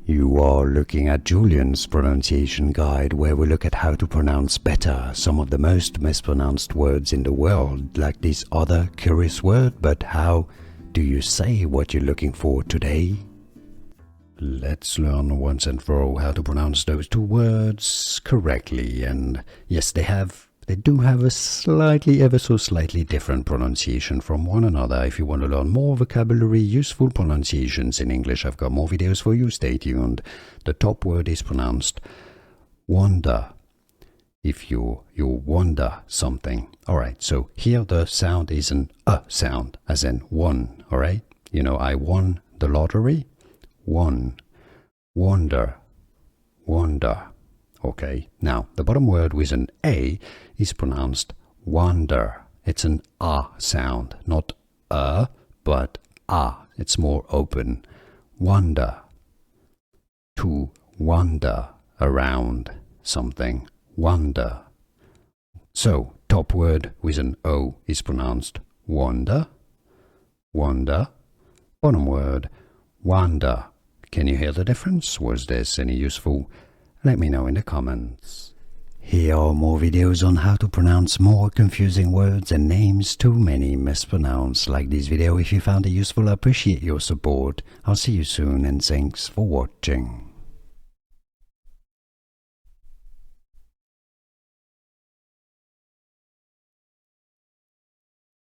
You are looking at Julian's pronunciation guide, where we look at how to pronounce better some of the most mispronounced words in the world, like this other curious word. But how do you say what you're looking for today? Let's learn once and for all how to pronounce those two words correctly. And yes, they do have a ever so slightly different pronunciation from one another. If you want to learn more vocabulary, useful pronunciations in English, I've got more videos for you. Stay tuned. The top word is pronounced wonder. If you wonder something. Alright, so here the sound is an sound, as in one. Alright, you know, I won the lottery. One. Wonder. Wonder. Okay, now the bottom word with an A is pronounced wonder. It's an sound, not but it's more open. Wonder. To wander around something. Wonder. So, top word with an O is pronounced wonder. Wonder. Bottom word, wonder. Can you hear the difference? Was this any useful? Let me know in the comments. Here are more videos on how to pronounce more confusing words and names too many mispronounced. Like this video if you found it useful. I appreciate your support. I'll see you soon and thanks for watching.